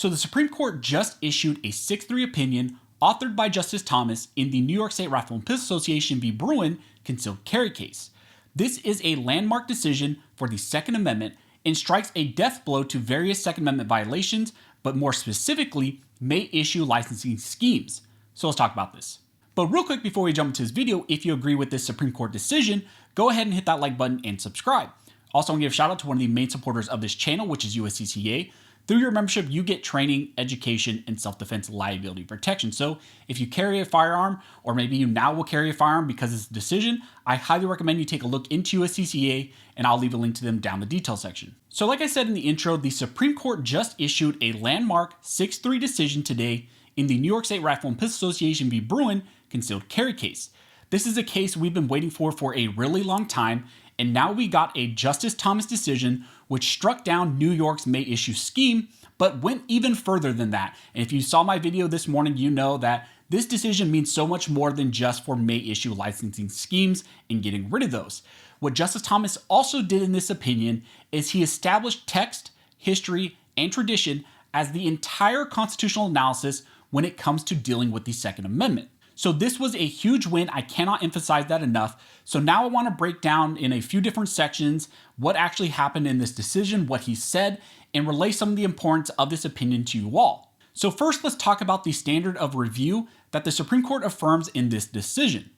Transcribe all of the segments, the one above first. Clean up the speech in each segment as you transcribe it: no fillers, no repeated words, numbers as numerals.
So the Supreme Court just issued a 6-3 opinion authored by Justice Thomas in the New York State Rifle and Pistol Association v. Bruen concealed carry case. This is a landmark decision for the Second Amendment and strikes a death blow to various Second Amendment violations, but more specifically, may issue licensing schemes. So let's talk about this. But real quick before we jump into this video, if you agree with this Supreme Court decision, go ahead and hit that like button and subscribe. Also, I want to give a shout out to one of the main supporters of this channel, which is USCCA. Through your membership, you get training, education, and self-defense liability protection. So if you carry a firearm, or maybe you now will carry a firearm because it's a decision, I highly recommend you take a look into USCCA, and I'll leave a link to them down the details section. So like I said in the intro, the Supreme Court just issued a landmark 6-3 decision today in the New York State Rifle and Pistol Association v. Bruen concealed carry case. This is a case we've been waiting for a really long time, and now we got a Justice Thomas decision which struck down New York's May issue scheme, but went even further than that. And if you saw my video this morning, you know that this decision means so much more than just for May issue licensing schemes and getting rid of those. What Justice Thomas also did in this opinion is he established text, history, and tradition as the entire constitutional analysis when it comes to dealing with the Second Amendment. So this was a huge win. I cannot emphasize that enough. So now I want to break down in a few different sections what actually happened in this decision, what he said, and relay some of the importance of this opinion to you all. So first, let's talk about the standard of review that the Supreme Court affirms in this decision.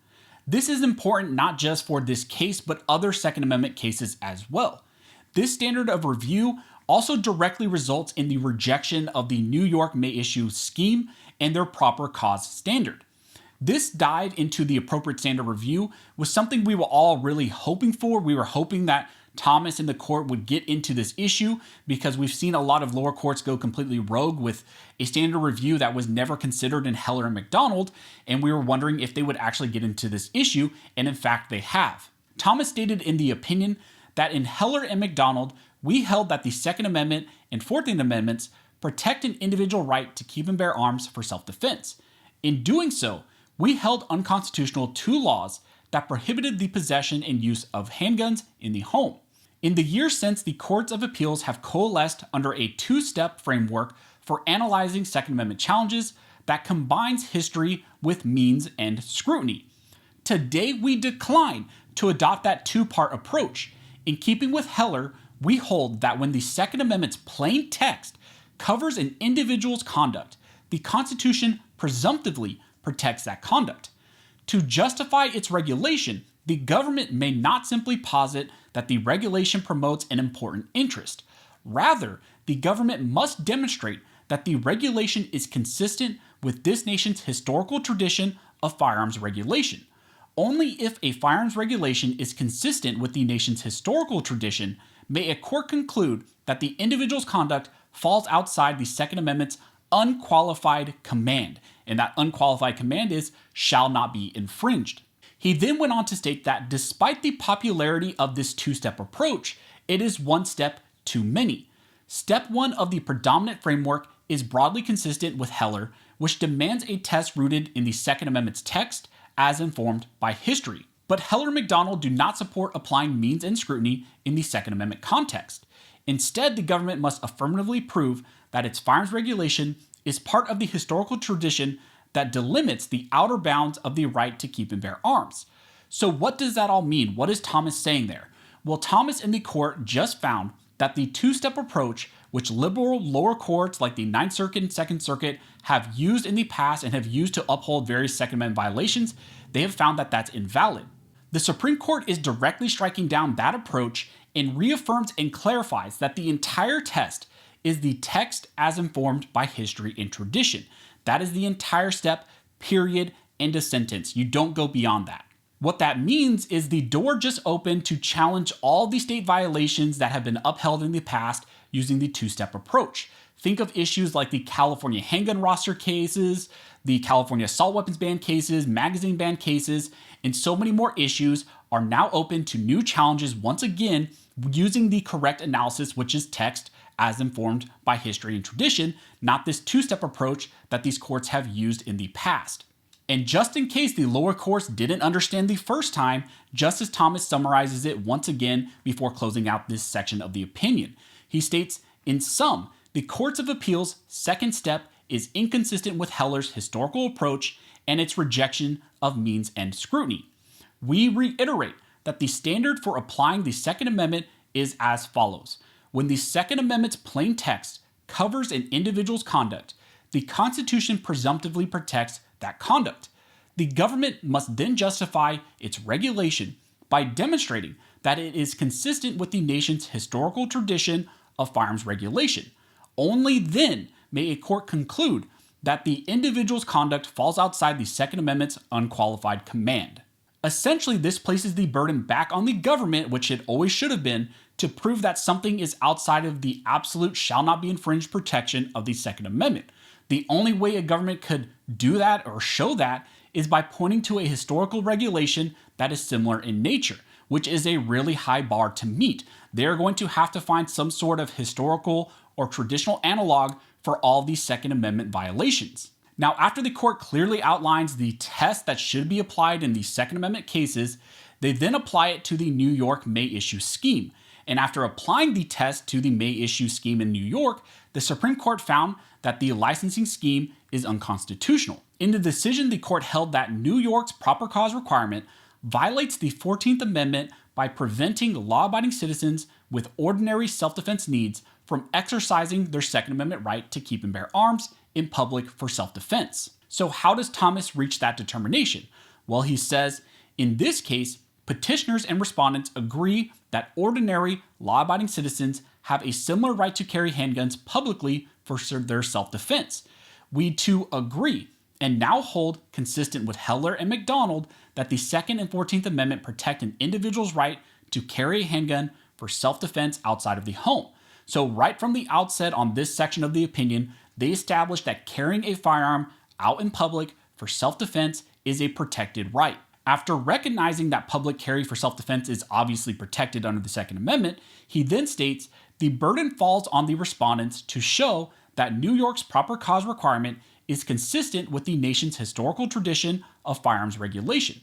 This is important not just for this case, but other Second Amendment cases as well. This standard of review also directly results in the rejection of the New York May issue scheme and their proper cause standard. This dive into the appropriate standard review was something we were all really hoping for. We were hoping that Thomas and the court would get into this issue because we've seen a lot of lower courts go completely rogue with a standard review that was never considered in Heller and McDonald, and we were wondering if they would actually get into this issue, and in fact they have. Thomas stated in the opinion that in Heller and McDonald, we held that the Second Amendment and 14th Amendments protect an individual right to keep and bear arms for self-defense. In doing so, we held unconstitutional 2 laws that prohibited the possession and use of handguns in the home. In the years since, the courts of appeals have coalesced under a 2-step framework for analyzing Second Amendment challenges that combines history with means and scrutiny. Today, we decline to adopt that 2-part approach. In keeping with Heller, we hold that when the Second Amendment's plain text covers an individual's conduct, the Constitution presumptively protects that conduct. To justify its regulation, the government may not simply posit that the regulation promotes an important interest. Rather, the government must demonstrate that the regulation is consistent with this nation's historical tradition of firearms regulation. Only if a firearms regulation is consistent with the nation's historical tradition may a court conclude that the individual's conduct falls outside the Second Amendment's unqualified command, and that unqualified command is shall not be infringed. He then went on to state that despite the popularity of this 2-step approach, it is one step too many. Step 1 of the predominant framework is broadly consistent with Heller, which demands a test rooted in the Second Amendment's text as informed by history. But Heller and McDonald do not support applying means and scrutiny in the Second Amendment context. Instead, the government must affirmatively prove that its firearms regulation is part of the historical tradition that delimits the outer bounds of the right to keep and bear arms. So what does that all mean? What is Thomas saying there? Well, Thomas and the court just found that the 2-step approach, which liberal lower courts like the Ninth Circuit and Second Circuit have used in the past and have used to uphold various Second Amendment violations, they have found that that's invalid. The Supreme Court is directly striking down that approach and reaffirms and clarifies that the entire test is the text as informed by history and tradition. That is the entire step, period, end of sentence. You don't go beyond that. What that means is the door just opened to challenge all the state violations that have been upheld in the past using the 2-step approach. Think of issues like the California handgun roster cases, the California assault weapons ban cases, magazine ban cases, and so many more issues are now open to new challenges once again using the correct analysis, which is text as informed by history and tradition, not this 2-step approach that these courts have used in the past. And just in case the lower courts didn't understand the first time, Justice Thomas summarizes it once again before closing out this section of the opinion. He states, in sum, The Courts of Appeals' second step is inconsistent with Heller's historical approach and its rejection of means-end scrutiny. We reiterate that the standard for applying the Second Amendment is as follows. When the Second Amendment's plain text covers an individual's conduct, the Constitution presumptively protects that conduct. The government must then justify its regulation by demonstrating that it is consistent with the nation's historical tradition of firearms regulation. Only then may a court conclude that the individual's conduct falls outside the Second Amendment's unqualified command. Essentially, this places the burden back on the government, which it always should have been, to prove that something is outside of the absolute shall not be infringed protection of the Second Amendment. The only way a government could do that or show that is by pointing to a historical regulation that is similar in nature, which is a really high bar to meet. They're going to have to find some sort of historical or traditional analog for all these Second Amendment violations. Now, after the court clearly outlines the test that should be applied in the Second Amendment cases, they then apply it to the New York May issue scheme. And after applying the test to the May issue scheme in New York, the Supreme Court found that the licensing scheme is unconstitutional. In the decision, the court held that New York's proper cause requirement violates the 14th Amendment by preventing law-abiding citizens with ordinary self-defense needs from exercising their Second Amendment right to keep and bear arms in public for self-defense. So how does Thomas reach that determination? Well, he says, in this case, petitioners and respondents agree that ordinary law-abiding citizens have a similar right to carry handguns publicly for their self-defense. We too agree and now hold, consistent with Heller and McDonald, that the Second and 14th Amendment protect an individual's right to carry a handgun for self-defense outside of the home. So right from the outset on this section of the opinion, they established that carrying a firearm out in public for self-defense is a protected right. After recognizing that public carry for self-defense is obviously protected under the Second Amendment, he then states, the burden falls on the respondents to show that New York's proper cause requirement is consistent with the nation's historical tradition of firearms regulation.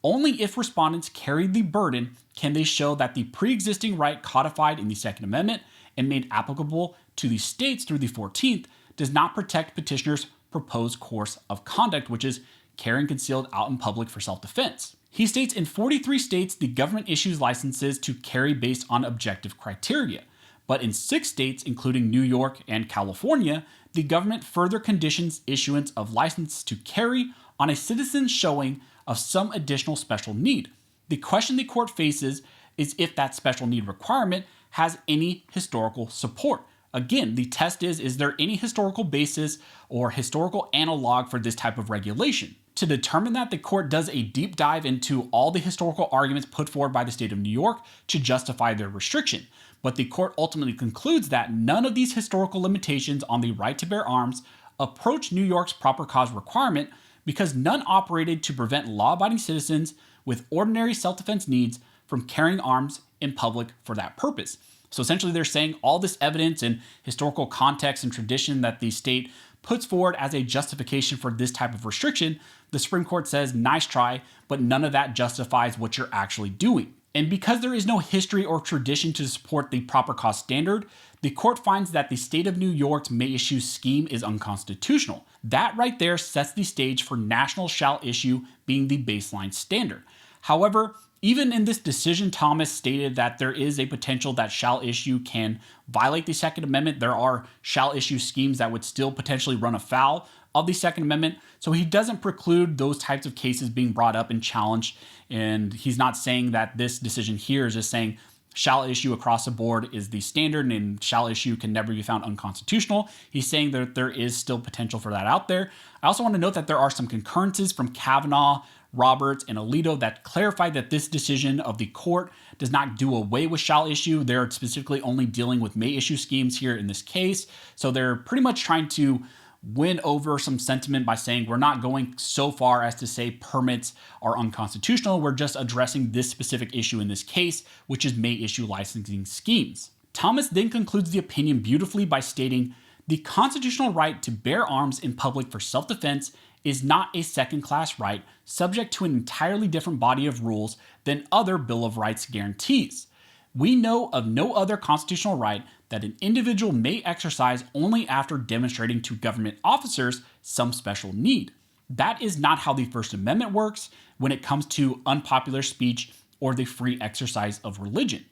Only if respondents carry the burden can they show that the pre-existing right codified in the Second Amendment and made applicable to the states through the 14th does not protect petitioners' proposed course of conduct, which is carrying concealed out in public for self-defense. He states in 43 states, the government issues licenses to carry based on objective criteria. But in 6 states, including New York and California, the government further conditions issuance of license to carry on a citizen's showing of some additional special need. The question the court faces is if that special need requirement has any historical support. Again, the test is there any historical basis or historical analog for this type of regulation? To determine that, the court does a deep dive into all the historical arguments put forward by the state of New York to justify their restriction. But the court ultimately concludes that none of these historical limitations on the right to bear arms approach New York's proper cause requirement because none operated to prevent law-abiding citizens with ordinary self-defense needs from carrying arms in public for that purpose. So essentially they're saying all this evidence and historical context and tradition that the state puts forward as a justification for this type of restriction, the Supreme Court says, nice try, but none of that justifies what you're actually doing. And because there is no history or tradition to support the proper cause standard, the court finds that the state of New York's may issue scheme is unconstitutional. That right there sets the stage for national shall issue being the baseline standard. However, even in this decision, Thomas stated that there is a potential that shall issue can violate the Second Amendment. There are shall issue schemes that would still potentially run afoul of the Second Amendment. So he doesn't preclude those types of cases being brought up and challenged. And he's not saying that this decision here is just saying shall issue across the board is the standard and shall issue can never be found unconstitutional. He's saying that there is still potential for that out there. I also want to note that there are some concurrences from Kavanaugh, Roberts, and Alito that clarify that this decision of the court does not do away with shall issue. They're specifically only dealing with may issue schemes here in this case. So they're pretty much trying to win over some sentiment by saying we're not going so far as to say permits are unconstitutional. We're just addressing this specific issue in this case, which is may issue licensing schemes. Thomas then concludes the opinion beautifully by stating, the constitutional right to bear arms in public for self-defense is not a second-class right subject to an entirely different body of rules than other Bill of Rights guarantees. We know of no other constitutional right that an individual may exercise only after demonstrating to government officers some special need. That is not how the First Amendment works when it comes to unpopular speech or the free exercise of religion.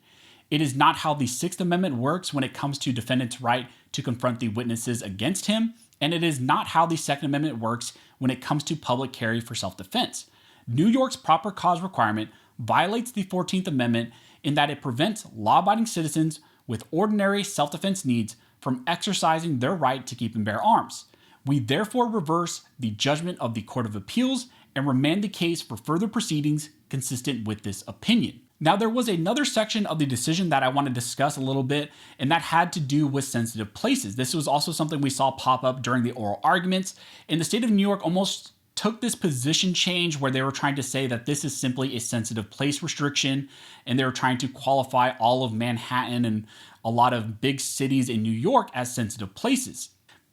It is not how the Sixth Amendment works when it comes to defendant's right to confront the witnesses against him, and it is not how the Second Amendment works when it comes to public carry for self-defense. New York's proper cause requirement violates the 14th Amendment in that it prevents law-abiding citizens with ordinary self-defense needs from exercising their right to keep and bear arms. We therefore reverse the judgment of the Court of Appeals and remand the case for further proceedings consistent with this opinion. Now, there was another section of the decision that I want to discuss a little bit, and that had to do with sensitive places. This was also something we saw pop up during the oral arguments, and the state of New York almost took this position change where they were trying to say that this is simply a sensitive place restriction, and they were trying to qualify all of Manhattan and a lot of big cities in New York as sensitive places.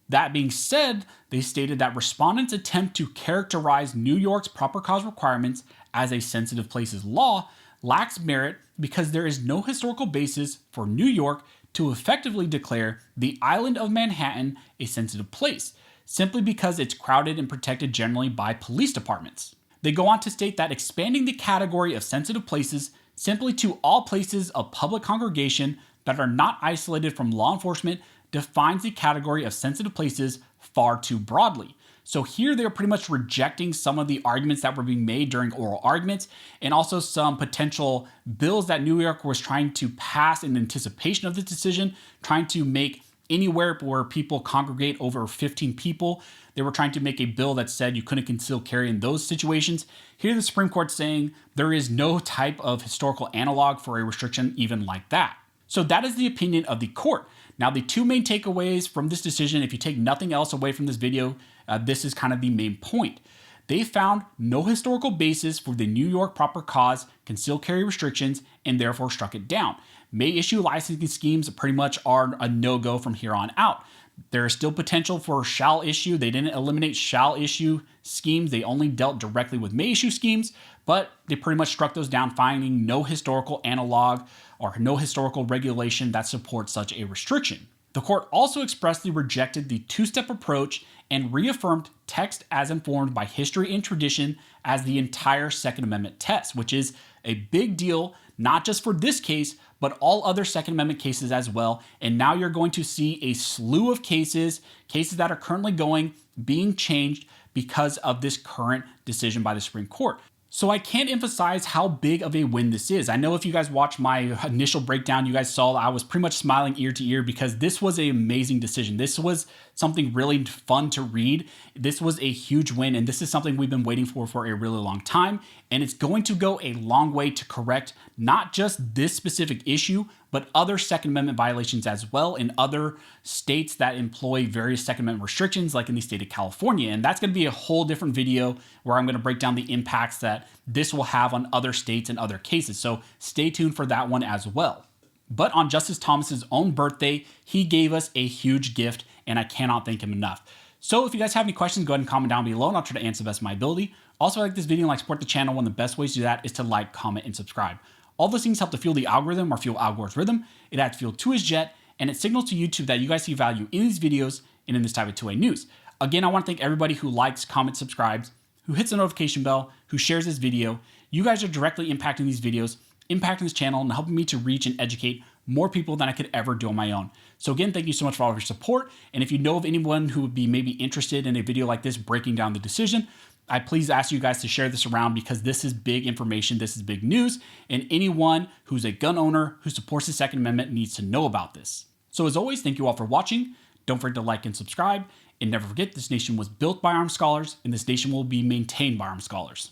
That being said, they stated that respondents' attempt to characterize New York's proper cause requirements as a sensitive places law lacks merit because there is no historical basis for New York to effectively declare the island of Manhattan a sensitive place, simply because it's crowded and protected generally by police departments. They go on to state that expanding the category of sensitive places simply to all places of public congregation that are not isolated from law enforcement defines the category of sensitive places far too broadly. So here they're pretty much rejecting some of the arguments that were being made during oral arguments, and also some potential bills that New York was trying to pass in anticipation of this decision, trying to make anywhere where people congregate over 15 people. They were trying to make a bill that said you couldn't conceal carry in those situations. Here the Supreme Court saying there is no type of historical analog for a restriction even like that. So that is the opinion of the court. Now, the two main takeaways from this decision, if you take nothing else away from this video, this is kind of the main point. They found no historical basis for the New York proper cause concealed carry restrictions and therefore struck it down. May issue licensing schemes pretty much are a no-go from here on out. There is still potential for shall issue. They didn't eliminate shall issue schemes. They only dealt directly with may issue schemes, but they pretty much struck those down, finding no historical analog or no historical regulation that supports such a restriction. The court also expressly rejected the two-step approach and reaffirmed text as informed by history and tradition as the entire Second Amendment test, which is a big deal, not just for this case, but all other Second Amendment cases as well. And now you're going to see a slew of cases that are currently being changed because of this current decision by the Supreme Court. So I can't emphasize how big of a win this is. I know if you guys watched my initial breakdown, you guys saw I was pretty much smiling ear to ear because this was an amazing decision. This was something really fun to read. This was a huge win, and this is something we've been waiting for a really long time. And it's going to go a long way to correct not just this specific issue, but other Second Amendment violations as well in other states that employ various Second Amendment restrictions, like in the state of California. And that's going to be a whole different video where I'm going to break down the impacts that this will have on other states and other cases. So stay tuned for that one as well. But on Justice Thomas's own birthday, he gave us a huge gift, and I cannot thank him enough. So if you guys have any questions, go ahead and comment down below, and I'll try to answer the best of my ability. Also, if you like this video and like support the channel, one of the best ways to do that is to like, comment, and subscribe. All those things help to fuel the algorithm or fuel Al Gore's rhythm. It adds fuel to his jet, and it signals to YouTube that you guys see value in these videos and in this type of 2A news. Again, I want to thank everybody who likes, comments, subscribes, who hits the notification bell, who shares this video. You guys are directly impacting these videos, impacting this channel, and helping me to reach and educate more people than I could ever do on my own. So again, thank you so much for all of your support. And if you know of anyone who would be maybe interested in a video like this breaking down the decision, I please ask you guys to share this around because this is big information, this is big news, and anyone who's a gun owner who supports the Second Amendment needs to know about this. So as always, thank you all for watching. Don't forget to like and subscribe, and never forget this nation was built by armed scholars, and this nation will be maintained by armed scholars.